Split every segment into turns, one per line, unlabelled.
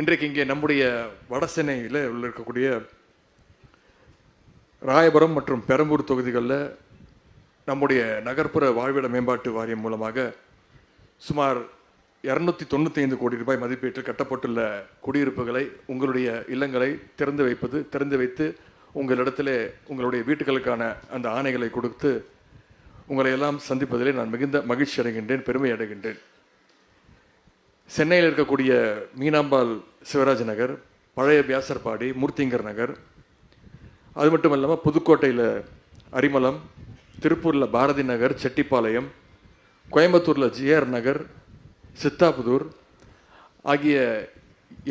இன்றைக்கு இங்கே நம்முடைய வடசென்னையில் இருக்கக்கூடிய ராயபுரம் மற்றும் பெரம்பூர் தொகுதிகளில் நம்முடைய நகர்ப்புற வாழ்விட மேம்பாட்டு வாரியம் மூலமாக சுமார் 295 கோடி ரூபாய் மதிப்பீட்டில் கட்டப்பட்டுள்ள குடியிருப்புகளை உங்களுடைய இல்லங்களை திறந்து வைத்து உங்களிடத்திலே உங்களுடைய வீட்டுகளுக்கான அந்த ஆணைகளை கொடுத்து உங்களை எல்லாம் சந்திப்பதிலே நான் மிகுந்த மகிழ்ச்சி அடைகின்றேன், பெருமை அடைகின்றேன். சென்னையில் இருக்கக்கூடிய மீனாம்பாள் சிவராஜ் நகர், பழைய வியாசர்பாடி, மூர்த்திங்கர் நகர், அது மட்டும் இல்லாமல் புதுக்கோட்டையில் அரிமளம், திருப்பூரில் பாரதி நகர், செட்டிப்பாளையம், கோயம்புத்தூரில் ஜிஆர் நகர், சித்தாபுதூர் ஆகிய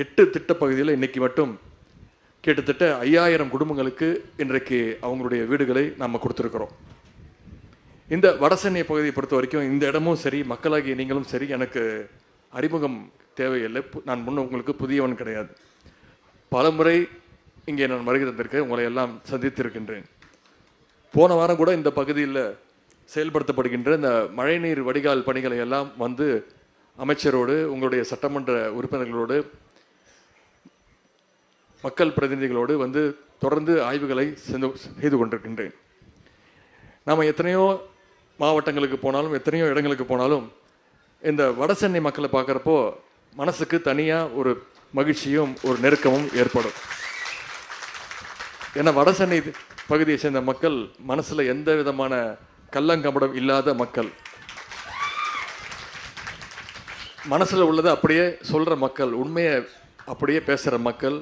8 திட்டப்பகுதியில் இன்றைக்கி மட்டும் கிட்டத்தட்ட 5000 குடும்பங்களுக்கு இன்றைக்கு அவங்களுடைய வீடுகளை நாம் கொடுத்துருக்குறோம். இந்த வடசென்னை பகுதியை பொறுத்த வரைக்கும் இந்த இடமும் சரி, மக்களாகிய நீங்களும் சரி, எனக்கு அறிமுகம் தேவையில்லை. நான் உங்களுக்கு புதியவன் கிடையாது. பல முறை இங்கே நான் வருகை தந்திருக்கேன், உங்களை எல்லாம் சந்தித்திருக்கின்றேன். போன வாரம் கூட இந்த பகுதியில் செயல்படுத்தப்படுகின்ற இந்த மழைநீர் வடிகால் பணிகளை எல்லாம் வந்து அமைச்சரோடு, உங்களுடைய சட்டமன்ற உறுப்பினர்களோடு, மக்கள் பிரதிநிதிகளோடு வந்து தொடர்ந்து ஆய்வுகளை செய்து கொண்டிருக்கின்றேன். நாம் எத்தனையோ மாவட்டங்களுக்கு போனாலும், எத்தனையோ இடங்களுக்கு போனாலும், இந்த வடசென்னை மக்களை பார்க்குறப்போ மனசுக்கு தனியாக ஒரு மகிழ்ச்சியும் ஒரு நெருக்கமும் ஏற்படும். ஏன்னா வடசென்னை பகுதியை சேர்ந்த மக்கள் மனசில் எந்த விதமான கள்ளங்கபடம் இல்லாத மக்கள், மனசில் உள்ளதை அப்படியே சொல்கிற மக்கள், உண்மையை அப்படியே பேசுகிற மக்கள்,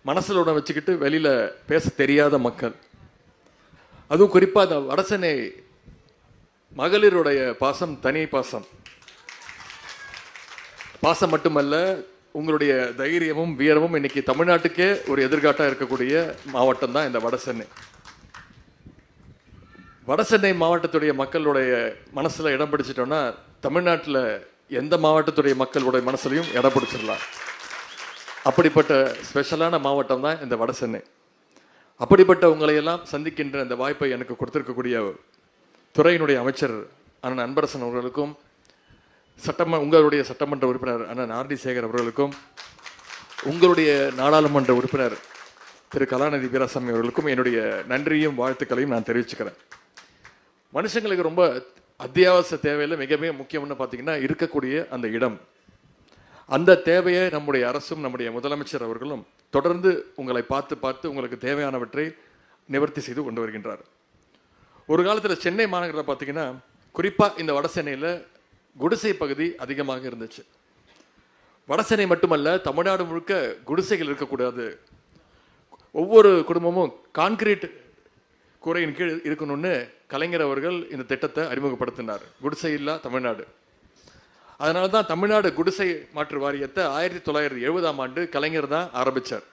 மனசில் உட வச்சுக்கிட்டு வெளியில் பேச தெரியாத மக்கள். அதுவும் குறிப்பாக அந்த வடசென்னை மகளிருடைய பாசம் தனி பாசம். பாசம் மட்டுமல்ல, உங்களுடைய தைரியமும் வீரமும் இன்னைக்கு தமிழ்நாட்டுக்கே ஒரு எதிர்காட்டாக இருக்கக்கூடிய மாவட்டம் தான் இந்த வடசென்னை. வடசென்னை மாவட்டத்துடைய மக்களுடைய மனசில் இடம் பிடிச்சிட்டோன்னா தமிழ்நாட்டில் எந்த மாவட்டத்துடைய மக்களுடைய மனசுலையும் இடம் பிடிச்சிடலாம். அப்படிப்பட்ட ஸ்பெஷலான மாவட்டம் தான் இந்த வடசென்னை. அப்படிப்பட்ட உங்களையெல்லாம் சந்திக்கின்ற இந்த வாய்ப்பை எனக்கு கொடுத்திருக்கக்கூடிய துறையினுடைய அமைச்சர் அண்ணன் அன்பரசன் அவர்களுக்கும், உங்களுடைய சட்டமன்ற உறுப்பினர் அண்ணன் ஆர் டி சேகர் அவர்களுக்கும், உங்களுடைய நாடாளுமன்ற உறுப்பினர் திரு கலாநிதி வீராசாமி அவர்களுக்கும் என்னுடைய நன்றியும் வாழ்த்துக்களையும் நான் தெரிவிச்சுக்கிறேன். மனுஷங்களுக்கு ரொம்ப அத்தியாவசிய தேவையில் மிக மிக முக்கியம்னு பார்த்தீங்கன்னா இருக்கக்கூடிய அந்த இடம். அந்த தேவையை நம்முடைய அரசும் நம்முடைய முதலமைச்சர் அவர்களும் தொடர்ந்து உங்களை பார்த்து உங்களுக்கு தேவையானவற்றை நிவர்த்தி செய்து கொண்டு வருகின்றார். ஒரு காலத்தில் சென்னை மாநகரில் பார்த்தீங்கன்னா, குறிப்பாக இந்த வடசென்னையில் குடிசை பகுதி அதிகமாக இருந்துச்சு. வடசென்னை மட்டுமல்ல, தமிழ்நாடு முழுக்க குடிசைகள் இருக்கக்கூடாது, ஒவ்வொரு குடும்பமும் கான்கிரீட் கூரையின் கீழ் இருக்கணும்னு கலைஞர் அவர்கள் இந்த திட்டத்தை அறிமுகப்படுத்தினார், குடிசை இல்லா தமிழ்நாடு. அதனால தான் தமிழ்நாடு குடிசை மாற்று வாரியத்தை 1970ஆம் ஆண்டு கலைஞர் தான் ஆரம்பித்தார்.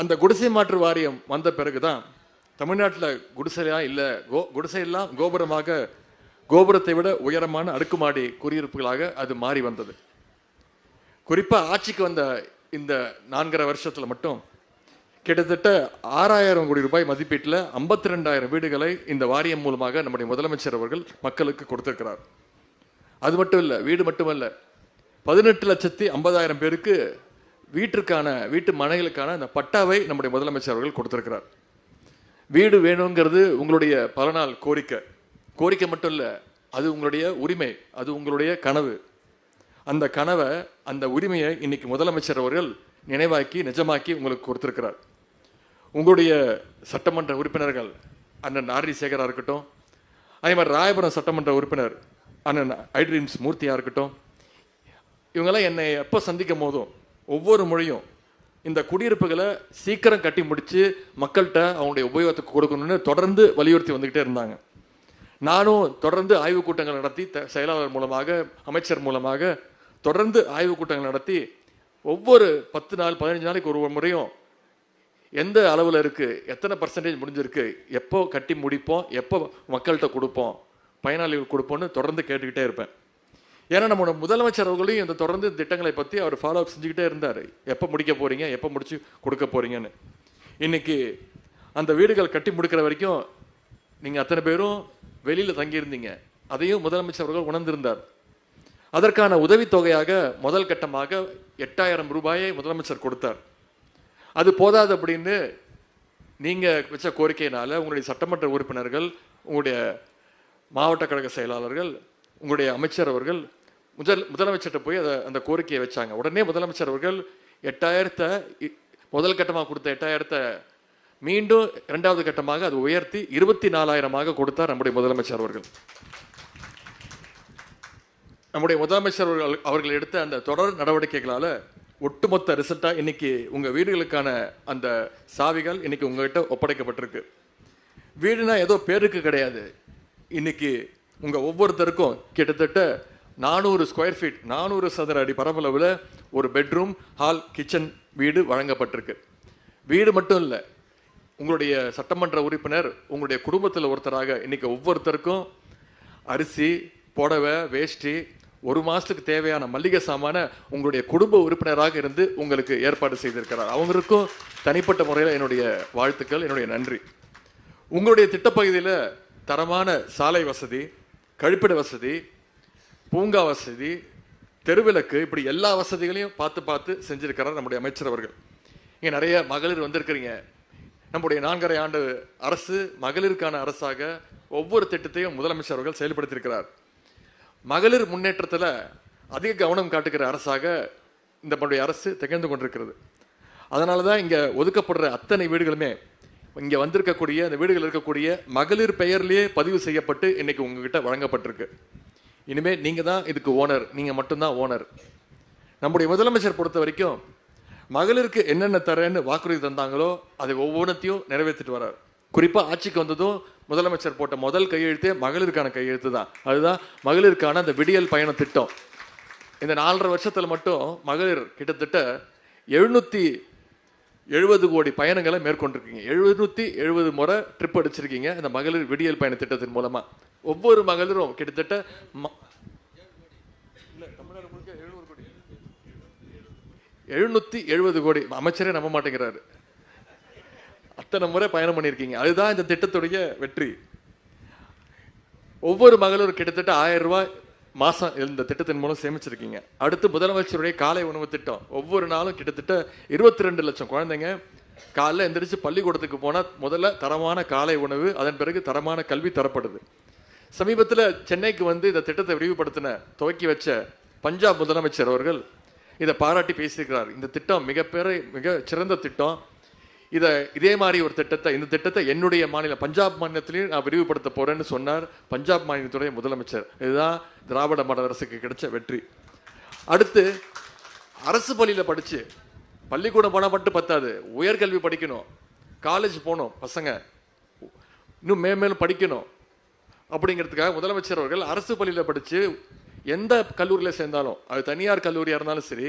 அந்த குடிசை மாற்று வாரியம் வந்த பிறகு தான் தமிழ்நாட்டில் குடிசையாக இல்லை, குடிசையெல்லாம் கோபுரத்தை விட உயரமான அடுக்குமாடி குடியிருப்புகளாக அது மாறி வந்தது. குறிப்பாக ஆட்சிக்கு வந்த இந்த 4.5 வருஷத்தில் மட்டும் கிட்டத்தட்ட 6000 கோடி ரூபாய் மதிப்பீட்டில் 52,000 வீடுகளை இந்த வாரியம் மூலமாக நம்முடைய முதலமைச்சர் அவர்கள் மக்களுக்கு கொடுத்திருக்கிறார். அது மட்டும் இல்லை, வீடு மட்டுமல்ல, 18,50,000 பேருக்கு வீட்டு மனைகளுக்கான அந்த பட்டாவை நம்முடைய முதலமைச்சர் அவர்கள் கொடுத்திருக்கிறார். வீடு வேணுங்கிறது உங்களுடைய பல நாள் கோரிக்கை மட்டும் இல்லை, அது உங்களுடைய உரிமை, அது உங்களுடைய கனவு. அந்த கனவை, அந்த உரிமையை இன்னைக்கு முதலமைச்சர் அவர்கள் நிஜமாக்கி உங்களுக்கு கொடுத்திருக்கிறார். உங்களுடைய சட்டமன்ற உறுப்பினர்கள் அண்ணன் ஆர் டி சேகராக இருக்கட்டும், அதே மாதிரி ராயபுரம் சட்டமன்ற உறுப்பினர் அண்ணன் ஐட்ரீம்ஸ் மூர்த்தியாக இருக்கட்டும், இவங்கெல்லாம் என்னை எப்போ சந்திக்கும் போதும் ஒவ்வொரு மொழியும் இந்த குடியிருப்புகளை சீக்கிரம் கட்டி முடித்து மக்கள்கிட்ட அவங்களுடைய உபயோகத்துக்கு கொடுக்கணும்னு தொடர்ந்து வலியுறுத்தி வந்துக்கிட்டே இருந்தாங்க. நானும் தொடர்ந்து ஆய்வுக் கூட்டங்கள் நடத்தி, செயலாளர் மூலமாக, அமைச்சர் மூலமாக தொடர்ந்து ஆய்வுக் கூட்டங்கள் நடத்தி, ஒவ்வொரு 10 நாள் 15 நாளைக்கு ஒரு முறையும் எந்த அளவில் இருக்குது, எத்தனை % முடிஞ்சிருக்கு, எப்போ கட்டி முடிப்போம், எப்போ மக்கள்கிட்ட கொடுப்போம், பயனாளிகள் கொடுப்போம்னு தொடர்ந்து கேட்டுக்கிட்டே இருப்பேன். ஏன்னா நம்மளோட முதலமைச்சர் அவர்களையும் இந்த தொடர்ந்து திட்டங்களை பற்றி அவர் ஃபாலோ அப் செஞ்சுக்கிட்டே இருந்தார். எப்போ முடிக்க போகிறீங்க, எப்போ முடிச்சு கொடுக்க போகிறீங்கன்னு. இன்னைக்கு அந்த வீடுகள் கட்டி முடிக்கிற வரைக்கும் நீங்கள் அத்தனை பேரும் வெளியில் தங்கியிருந்தீங்க, அதையும் முதலமைச்சர் அவர்கள் உணர்ந்திருந்தார். அதற்கான உதவித்தொகையாக முதல் கட்டமாக 8000 ரூபாயை முதலமைச்சர் கொடுத்தார். அது போதாது அப்படின்னு நீங்க வச்ச கோரிக்கையினால உங்களுடைய சட்டமன்ற உறுப்பினர்கள், உங்களுடைய மாவட்ட கழக செயலாளர்கள், உங்களுடைய அமைச்சர் அவர்கள் முதலமைச்சர்கிட்ட போய் அந்த கோரிக்கையை வச்சாங்க. உடனே முதலமைச்சர் அவர்கள் 8000 முதல் கட்டமாக கொடுத்த 8000 மீண்டும் 2வது கட்டமாக அது உயர்த்தி 24,000 கொடுத்தார் நம்முடைய முதலமைச்சர் அவர்கள். நம்முடைய முதலமைச்சர் அவர்கள் எடுத்த அந்த தொடர் நடவடிக்கைகளால ஒட்டுமொத்த ரிசல்ட்டா இன்னைக்கு உங்க வீடுகளுக்கான அந்த சாவிகள் இன்னைக்கு உங்ககிட்ட ஒப்படைக்கப்பட்டிருக்கு. வீடுனா ஏதோ பேருக்கு கிடையாது. இன்னைக்கு உங்க ஒவ்வொருத்தருக்கும் கிட்டத்தட்ட 400 ஸ்கொயர் ஃபீட் 400 சதுர அடி பரப்பளவில் ஒரு பெட்ரூம், ஹால், கிச்சன் வீடு வழங்கப்பட்டிருக்கு. வீடு மட்டும் இல்லை, உங்களுடைய சட்டமன்ற உறுப்பினர் உங்களுடைய குடும்பத்தில் ஒருத்தராக இன்னைக்கு ஒவ்வொருத்தருக்கும் அரிசி, புடவை, வேஷ்டி, 1 மாதத்துக்கு தேவையான மளிகை சாமான உங்களுடைய குடும்ப உறுப்பினராக இருந்து உங்களுக்கு ஏற்பாடு செய்திருக்கிறார். அவங்களுக்கும் தனிப்பட்ட முறையில் என்னுடைய வாழ்த்துக்கள், என்னுடைய நன்றி. உங்களுடைய திட்டப்பகுதியில் தரமான சாலை வசதி, கழிப்பிட வசதி, பூங்கா வசதி, தெருவிளக்கு, இப்படி எல்லா வசதிகளையும் பார்த்து செஞ்சிருக்கிறார் நம்முடைய அமைச்சர் அவர்கள். இங்கே நிறைய மகளிர் வந்திருக்கிறீங்க. நம்முடைய 4.5 ஆண்டு அரசு மகளிருக்கான அரசாக ஒவ்வொரு திட்டத்தையும் முதலமைச்சர் அவர்கள் செயல்படுத்தியிருக்கிறார். மகளிர் முன்னேற்றத்தில் அதிக கவனம் காட்டுகிற அரசாக இந்த அரசு திகழ்ந்து கொண்டிருக்கிறது. அதனால தான் இங்கே ஒதுக்கப்படுற அத்தனை வீடுகளுமே இங்கே வந்திருக்கக்கூடிய அந்த வீடுகள் இருக்கக்கூடிய மகளிர் பெயர்லேயே பதிவு செய்யப்பட்டு இன்னைக்கு உங்ககிட்ட வழங்கப்பட்டிருக்கு. இனிமேல் நீங்கள் தான் இதுக்கு ஓனர், நீங்கள் மட்டும்தான் ஓனர். நம்முடைய முதலமைச்சர் பொறுத்த வரைக்கும் மகளிருக்கு என்னென்ன தரேன்னு வாக்குறுதி தந்தாங்களோ அதை ஒவ்வொன்றத்தையும் நிறைவேற்றிட்டு வர்றார். குறிப்பாக ஆட்சிக்கு வந்ததும் முதலமைச்சர் போட்ட முதல் கையெழுத்தே மகளிருக்கான கையெழுத்து தான். அதுதான் மகளிருக்கான அந்த விடியல் பயண திட்டம். இந்த 4.5 வருஷத்தில் மட்டும் மகளிர் கிட்டத்தட்ட 770 கோடி பயணங்களை மேற்கொண்டிருக்கீங்க. 770 முறை ட்ரிப் அடிச்சிருக்கீங்க இந்த மகளிர் விடியல் பயண திட்டத்தின் மூலமா. ஒவ்வொரு மகளிரும் கிட்டத்தட்ட 770 கோடி. அமைச்சரே நம்ப மாட்டேங்கிறாரு, அத்தனை முறை பயணம் பண்ணியிருக்கீங்க. அதுதான் இந்த திட்டத்துடைய வெற்றி. ஒவ்வொரு மகளிரும் கிட்டத்தட்ட 1000 ரூபாய் மாசம் இந்த திட்டத்தின் மூலம் சேமிச்சிருக்கீங்க. அடுத்து முதலமைச்சருடைய காலை உணவு திட்டம். ஒவ்வொரு நாளும் கிட்டத்தட்ட 22 லட்சம் குழந்தைங்க காலைல எந்திரிச்சு பள்ளிக்கூடத்துக்கு போனால் முதல்ல தரமான காலை உணவு, அதன் பிறகு தரமான கல்வி தரப்படுது. சமீபத்தில் சென்னைக்கு வந்து இந்த திட்டத்தை விரிவுபடுத்தின துவக்கி வச்ச பஞ்சாப் முதலமைச்சர் அவர்கள் இதை பாராட்டி பேசியிருக்கிறார். இந்த திட்டம் மிக சிறந்த திட்டம். இதே மாதிரி ஒரு இந்த திட்டத்தை என்னுடைய மாநிலம் பஞ்சாப் மாநிலத்திலையும் நான் விரிவுபடுத்த போறேன்னு சொன்னார் பஞ்சாப் மாநிலத்துடைய முதலமைச்சர். இதுதான் திராவிட மாடல் அரசுக்கு கிடைச்ச வெற்றி. அடுத்து அரசு பள்ளியில் படிச்சு பள்ளிக்கூடம் போனால் மட்டும் பத்தாது, உயர்கல்வி படிக்கணும், காலேஜ் போகணும், பசங்க இன்னும் மேலும் படிக்கணும். அப்படிங்கிறதுக்காக முதலமைச்சர் அவர்கள் அரசு பள்ளியில் படித்து எந்த கல்லூரியில் சேர்ந்தாலும், அது தனியார் கல்லூரியாக இருந்தாலும் சரி,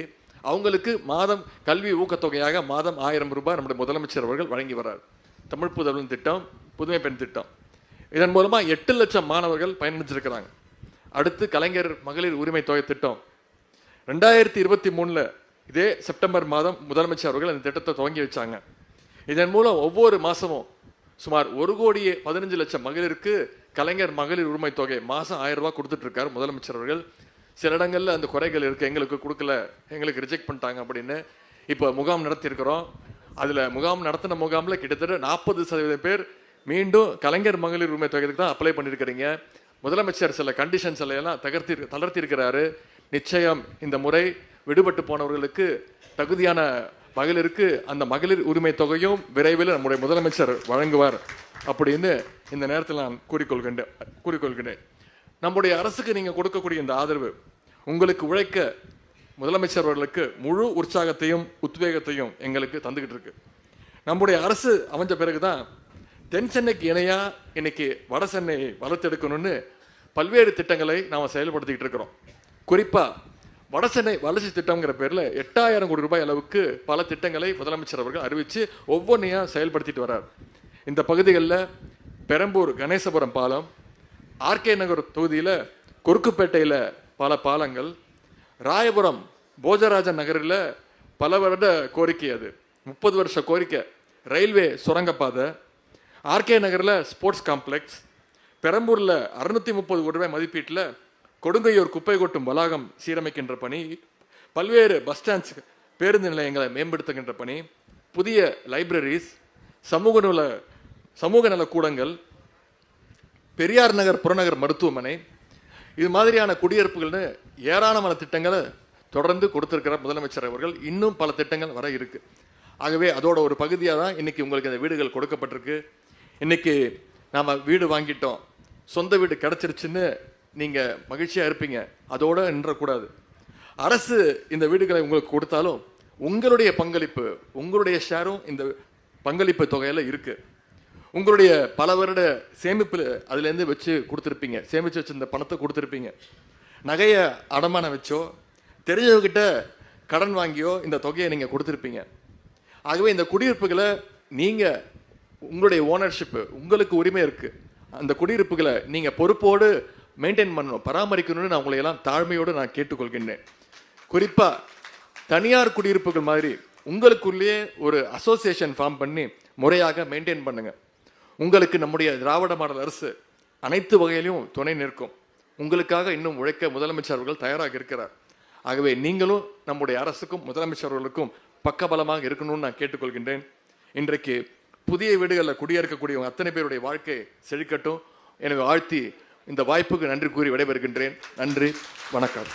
அவங்களுக்கு மாதம் கல்வி ஊக்கத்தொகையாக மாதம் 1000 ரூபாய் நம்முடைய முதலமைச்சர் அவர்கள் வழங்கி வர்றார். தமிழ் புதல்வன் திட்டம், புதுமை பெண் திட்டம், இதன் மூலமாக 8 லட்சம் மாணவர்கள் பயனடைஞ்சிருக்கிறாங்க. அடுத்து கலைஞர் மகளிர் உரிமை தொகை திட்டம் 2023 இதே செப்டம்பர் மாதம் முதலமைச்சர் அவர்கள் அந்த திட்டத்தை துவங்கி வச்சாங்க. இதன் மூலம் ஒவ்வொரு மாதமும் சுமார் 1,15,00,000 மகளிருக்கு கலைஞர் மகளிர் உரிமை தொகை மாதம் 1000 ரூபாய் கொடுத்துட்டு இருக்காரு முதலமைச்சர் அவர்கள். சில இடங்களில் அந்த குறைகள் இருக்குது, எங்களுக்கு கொடுக்கல, எங்களுக்கு ரிஜெக்ட் பண்ணிட்டாங்க அப்படின்னு இப்போ முகாம் நடத்தியிருக்கிறோம். அதில் நடத்தின முகாமில் கிட்டத்தட்ட 40% பேர் மீண்டும் கலைஞர் மகளிர் உரிமை தொகைக்கு தான் அப்ளை பண்ணியிருக்கிறீங்க. முதலமைச்சர் சில கண்டிஷன்ஸ் எல்லாம் தளர்த்தியிருக்கிறாரு. நிச்சயம் இந்த முறை விடுபட்டு போனவர்களுக்கு, தகுதியான மகளிருக்கு அந்த மகளிர் உரிமை தொகையும் விரைவில் நம்முடைய முதலமைச்சர் வழங்குவார் அப்படின்னு இந்த நேரத்தில் நான் கூறிக்கொள்கின்றேன். நம்முடைய அரசுக்கு நீங்கள் கொடுக்கக்கூடிய இந்த ஆதரவு உங்களுக்கு உழைக்க முதலமைச்சர் அவர்களுக்கு முழு உற்சாகத்தையும் உத்வேகத்தையும் எங்களுக்கு தந்துக்கிட்டு இருக்கு. நம்முடைய அரசு அமைஞ்ச பிறகுதான் தென் சென்னைக்கு இணையா இன்னைக்கு வட சென்னையை வளர்த்தெடுக்கணும்னு பல்வேறு திட்டங்களை நாம் செயல்படுத்திக்கிட்டு இருக்கிறோம். குறிப்பாக வட சென்னை வளர்ச்சி திட்டம்ங்கிற பேரில் 8000 கோடி ரூபாய் அளவுக்கு பல திட்டங்களை முதலமைச்சர் அவர்கள் அறிவித்து ஒவ்வொன்றையாக செயல்படுத்திட்டு வர்றார். இந்த பகுதிகளில் பெரம்பூர் கணேசபுரம் பாலம், ஆர்கே நகர் தொகுதியில் கொருக்குப்பேட்டையில் பல பாலங்கள், ராயபுரம் போஜராஜன் நகரில் பல வருட கோரிக்கை, அது 30 வருஷ கோரிக்கை, ரயில்வே சுரங்கப்பாதை, ஆர்கே நகரில் ஸ்போர்ட்ஸ் காம்ப்ளெக்ஸ், பெரம்பூரில் 630 கோடி ரூபாய் மதிப்பீட்டில் கொடுங்கையூர் குப்பை கொட்டும் வளாகம் சீரமைக்கின்ற பணி, பல்வேறு பஸ் ஸ்டாண்ட்ஸ் பேருந்து நிலையங்களை மேம்படுத்துகின்ற பணி, புதிய லைப்ரரிஸ், சமூக நல கூடங்கள், பெரியார் நகர் புறநகர் மருத்துவமனை, இது மாதிரியான குடியிருப்புகள்னு ஏராளமான திட்டங்களை தொடர்ந்து கொடுத்திருக்கிறார் முதலமைச்சர் அவர்கள். இன்னும் பல திட்டங்கள் வர இருக்கு. ஆகவே அதோட ஒரு பகுதியாக தான் இன்னைக்கு உங்களுக்கு இந்த வீடுகள் கொடுக்கப்பட்டிருக்கு. இன்னைக்கு நாம வீடு வாங்கிட்டோம், சொந்த வீடு கிடைச்சிருச்சுன்னு நீங்க மகிழ்ச்சியா இருப்பீங்க. அதோட நின்றக்கூடாது. அரசு இந்த வீடுகளை உங்களுக்கு கொடுத்தாலும் உங்களுடைய பங்களிப்பு, உங்களுடைய ஷேரும் இந்த பங்களிப்பு தொகையில இருக்கு. உங்களுடைய பல வருட சேமிப்பு அதுலேருந்து வச்சு கொடுத்துருப்பீங்க, சேமிச்சு வச்சு இந்த பணத்தை கொடுத்துருப்பீங்க. நகையை அடமானம் வச்சோ தெரிஞ்சவங்கிட்ட கடன் வாங்கியோ இந்த தொகையை நீங்கள் கொடுத்துருப்பீங்க. ஆகவே இந்த குடியிருப்புகளை நீங்கள் உங்களுடைய ஓனர்ஷிப்பு, உங்களுக்கு உரிமை இருக்குது. அந்த குடியிருப்புகளை நீங்கள் பொறுப்போடு மெயின்டைன் பண்ணணும், பராமரிக்கணும்னு நான் உங்களை எல்லாம் தாழ்மையோடு நான் கேட்டுக்கொள்கின்றேன். குறிப்பாக தனியார் குடியிருப்புகள் மாதிரி உங்களுக்குள்ளேயே ஒரு அசோசியேஷன் ஃபார்ம் பண்ணி முறையாக மெயின்டைன் பண்ணுங்க. உங்களுக்கு நம்முடைய திராவிட மாடல் அரசு அனைத்து வகையிலும் துணை நிற்கும். உங்களுக்காக இன்னும் உழைக்க முதலமைச்சர் அவர்கள் தயாராக இருக்கிறார். ஆகவே நீங்களும் நம்முடைய அரசுக்கும் முதலமைச்சர் அவர்களுக்கும் பக்கபலமாக இருக்கணும்னு நான் கேட்டுக்கொள்கின்றேன். இன்றைக்கு புதிய வீடுகளில் குடியிருக்கக்கூடிய அத்தனை பேருடைய வாழ்க்கை செழிக்கட்டும். எனவே வாழ்த்தி இந்த வாய்ப்புக்கு நன்றி கூறி விடைபெறுகின்றேன். நன்றி, வணக்கம்.